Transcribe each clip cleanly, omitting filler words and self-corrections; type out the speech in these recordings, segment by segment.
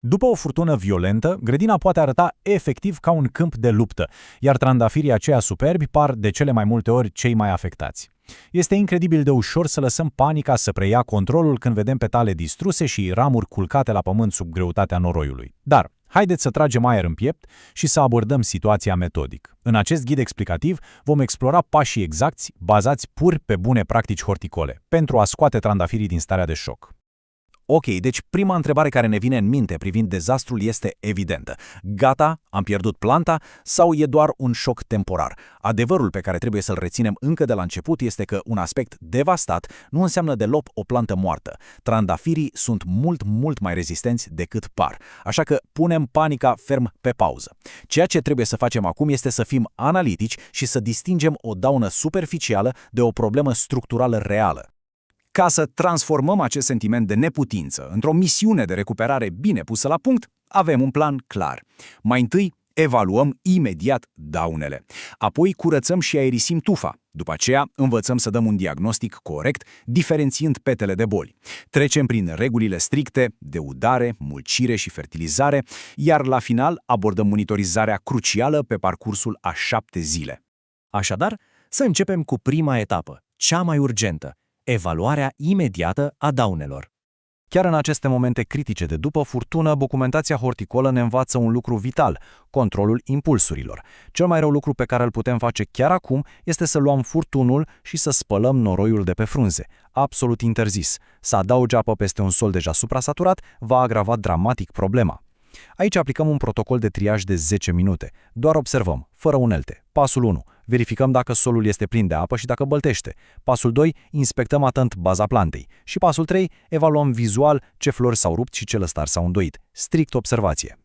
După o furtună violentă, grădina poate arăta efectiv ca un câmp de luptă, iar trandafirii aceia superbi par de cele mai multe ori cei mai afectați. Este incredibil de ușor să lăsăm panica să preia controlul când vedem petale distruse și ramuri culcate la pământ sub greutatea noroiului. Dar haideți să tragem aer în piept și să abordăm situația metodic. În acest ghid explicativ vom explora pașii exacti, bazați pur pe bune practici horticole, pentru a scoate trandafirii din starea de șoc. Ok, deci prima întrebare care ne vine în minte privind dezastrul este evidentă. Gata, am pierdut planta sau e doar un șoc temporar? Adevărul pe care trebuie să-l reținem încă de la început este că un aspect devastat nu înseamnă deloc o plantă moartă. Trandafirii sunt mult mai rezistenți decât par, așa că punem panica ferm pe pauză. Ceea ce trebuie să facem acum este să fim analitici și să distingem o daună superficială de o problemă structurală reală. Ca să transformăm acest sentiment de neputință într-o misiune de recuperare bine pusă la punct, avem un plan clar. Mai întâi, evaluăm imediat daunele. Apoi curățăm și aerisim tufa. După aceea, învățăm să dăm un diagnostic corect, diferențiind petele de boli. Trecem prin regulile stricte de udare, mulcire și fertilizare, iar la final abordăm monitorizarea crucială pe parcursul a 7 zile. Așadar, să începem cu prima etapă, cea mai urgentă: evaluarea imediată a daunelor. Chiar în aceste momente critice de după furtună, documentația horticolă ne învață un lucru vital: controlul impulsurilor. Cel mai rău lucru pe care îl putem face chiar acum este să luăm furtunul și să spălăm noroiul de pe frunze. Absolut interzis. Să adaugi apă peste un sol deja suprasaturat va agrava dramatic problema. Aici aplicăm un protocol de triaj de 10 minute. Doar observăm, fără unelte. Pasul 1. Verificăm dacă solul este plin de apă și dacă băltește. Pasul 2. Inspectăm atent baza plantei. Și pasul 3. Evaluăm vizual ce flori s-au rupt și ce lăstari s-au îndoit. Strict observație.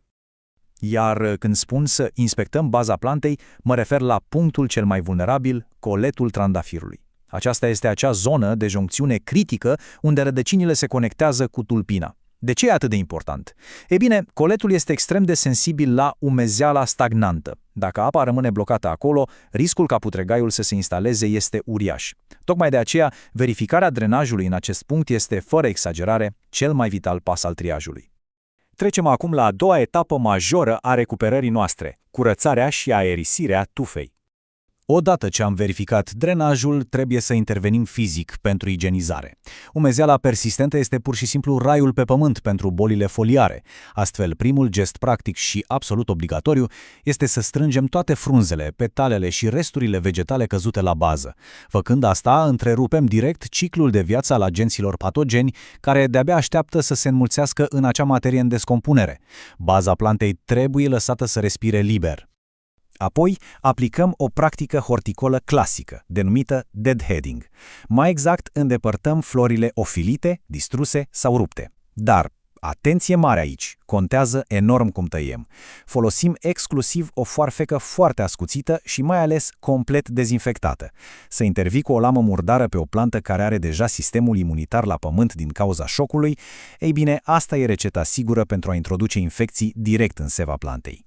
Iar când spun să inspectăm baza plantei, mă refer la punctul cel mai vulnerabil, coletul trandafirului. Aceasta este acea zonă de joncțiune critică unde rădăcinile se conectează cu tulpina. De ce e atât de important? Ei bine, coletul este extrem de sensibil la umezeala stagnantă. Dacă apa rămâne blocată acolo, riscul ca putregaiul să se instaleze este uriaș. Tocmai de aceea, verificarea drenajului în acest punct este, fără exagerare, cel mai vital pas al triajului. Trecem acum la a doua etapă majoră a recuperării noastre: curățarea și aerisirea tufei. Odată ce am verificat drenajul, trebuie să intervenim fizic pentru igienizare. Umezeala persistentă este pur și simplu raiul pe pământ pentru bolile foliare. Astfel, primul gest practic și absolut obligatoriu este să strângem toate frunzele, petalele și resturile vegetale căzute la bază. Făcând asta, întrerupem direct ciclul de viață al agenților patogeni care de-abia așteaptă să se înmulțească în acea materie în descompunere. Baza plantei trebuie lăsată să respire liber. Apoi, aplicăm o practică horticolă clasică, denumită deadheading. Mai exact, îndepărtăm florile ofilite, distruse sau rupte. Dar, atenție mare aici, contează enorm cum tăiem. Folosim exclusiv o foarfecă foarte ascuțită și mai ales complet dezinfectată. Să intervii cu o lamă murdară pe o plantă care are deja sistemul imunitar la pământ din cauza șocului, ei bine, asta e rețeta sigură pentru a introduce infecții direct în seva plantei.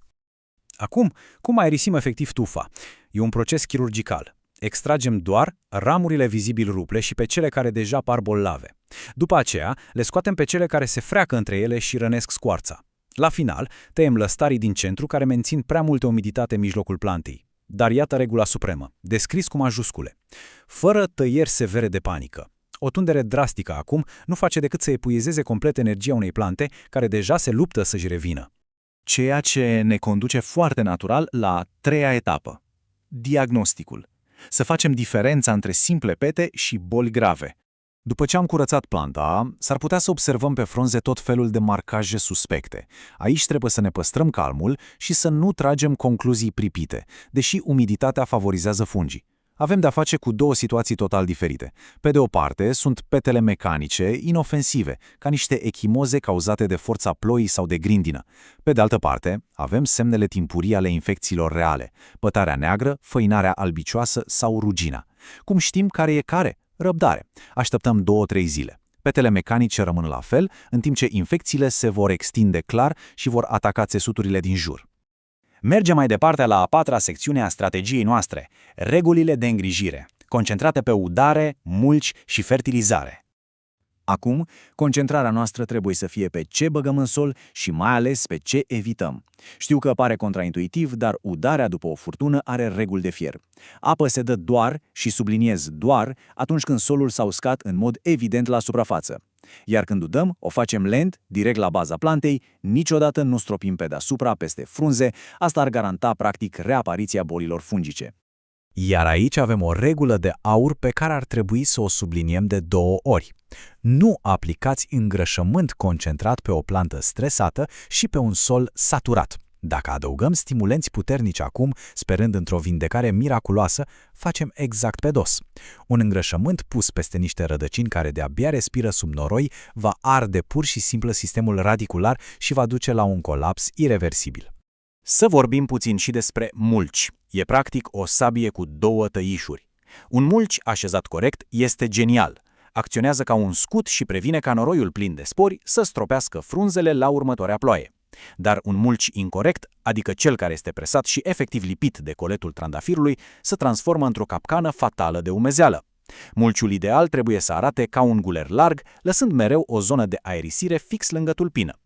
Acum, cum aerisim efectiv tufa? E un proces chirurgical. Extragem doar ramurile vizibil ruple și pe cele care deja par bolnave. După aceea, le scoatem pe cele care se freacă între ele și rănesc scoarța. La final, tăiem lăstarii din centru care mențin prea multă umiditate în mijlocul plantei. Dar iată regula supremă, descris cu majuscule: fără tăieri severe de panică. O tundere drastică acum nu face decât să epuizeze complet energia unei plante care deja se luptă să-și revină. Ceea ce ne conduce foarte natural la a treia etapă: diagnosticul. Să facem diferența între simple pete și boli grave. După ce am curățat planta, s-ar putea să observăm pe frunze tot felul de marcaje suspecte. Aici trebuie să ne păstrăm calmul și să nu tragem concluzii pripite, deși umiditatea favorizează fungii. Avem de-a face cu două situații total diferite. Pe de o parte, sunt petele mecanice, inofensive, ca niște echimoze cauzate de forța ploii sau de grindină. Pe de altă parte, avem semnele timpurii ale infecțiilor reale: pătarea neagră, făinarea albicioasă sau rugina. Cum știm care e care? Răbdare. Așteptăm 2-3 zile. Petele mecanice rămân la fel, în timp ce infecțiile se vor extinde clar și vor ataca țesuturile din jur. Mergem mai departe la a patra secțiune a strategiei noastre: regulile de îngrijire, concentrate pe udare, mulci și fertilizare. Acum, concentrarea noastră trebuie să fie pe ce băgăm în sol și mai ales pe ce evităm. Știu că pare contraintuitiv, dar udarea după o furtună are reguli de fier. Apă se dă doar, și subliniez doar, atunci când solul s-a uscat în mod evident la suprafață. Iar când udăm, o facem lent, direct la baza plantei, niciodată nu stropim pe deasupra, peste frunze, asta ar garanta practic reapariția bolilor fungice. Iar aici avem o regulă de aur pe care ar trebui să o subliniem de 2 ori. Nu aplicați îngrășământ concentrat pe o plantă stresată și pe un sol saturat. Dacă adăugăm stimulenți puternici acum, sperând într-o vindecare miraculoasă, facem exact pe dos. Un îngrășământ pus peste niște rădăcini care de-abia respiră sub noroi va arde pur și simplu sistemul radicular și va duce la un colaps ireversibil. Să vorbim puțin și despre mulci. E practic o sabie cu 2 tăișuri. Un mulci așezat corect este genial. Acționează ca un scut și previne ca noroiul plin de spori să stropească frunzele la următoarea ploaie. Dar un mulci incorect, adică cel care este presat și efectiv lipit de coletul trandafirului, se transformă într-o capcană fatală de umezeală. Mulciul ideal trebuie să arate ca un guler larg, lăsând mereu o zonă de aerisire fix lângă tulpină.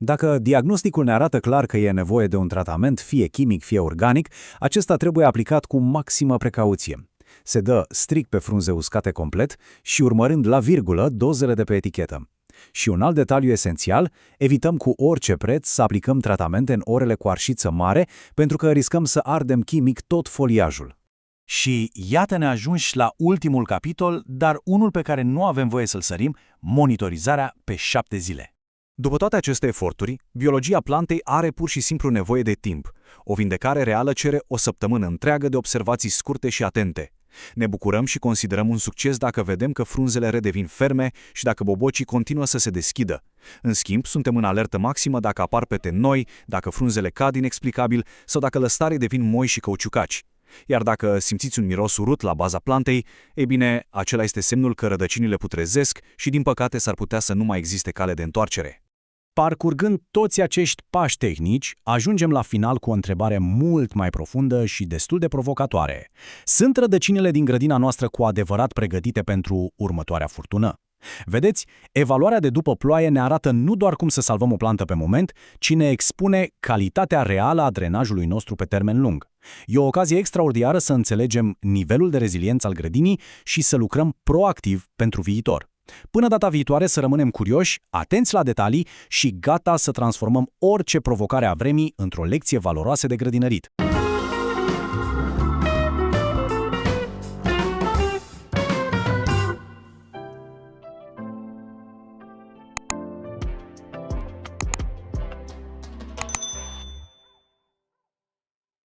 Dacă diagnosticul ne arată clar că e nevoie de un tratament, fie chimic, fie organic, acesta trebuie aplicat cu maximă precauție. Se dă strict pe frunze uscate complet și urmărând la virgulă dozele de pe etichetă. Și un alt detaliu esențial, evităm cu orice preț să aplicăm tratamente în orele cu arșiță mare, pentru că riscăm să ardem chimic tot foliajul. Și iată-ne ajunși la ultimul capitol, dar unul pe care nu avem voie să-l sărim, monitorizarea pe 7 zile. După toate aceste eforturi, biologia plantei are pur și simplu nevoie de timp. O vindecare reală cere o săptămână întreagă de observații scurte și atente. Ne bucurăm și considerăm un succes dacă vedem că frunzele redevin ferme și dacă bobocii continuă să se deschidă. În schimb, suntem în alertă maximă dacă apar pete noi, dacă frunzele cad inexplicabil sau dacă lăstarii devin moi și cauciucaci. Iar dacă simțiți un miros urât la baza plantei, ei bine, acela este semnul că rădăcinile putrezesc și, din păcate, s-ar putea să nu mai existe cale de întoarcere. Parcurgând toți acești pași tehnici, ajungem la final cu o întrebare mult mai profundă și destul de provocatoare. Sunt rădăcinile din grădina noastră cu adevărat pregătite pentru următoarea furtună? Vedeți, evaluarea de după ploaie ne arată nu doar cum să salvăm o plantă pe moment, ci ne expune calitatea reală a drenajului nostru pe termen lung. E o ocazie extraordinară să înțelegem nivelul de reziliență al grădinii și să lucrăm proactiv pentru viitor. Până data viitoare să rămânem curioși, atenți la detalii și gata să transformăm orice provocare a vremii într-o lecție valoroasă de grădinărit.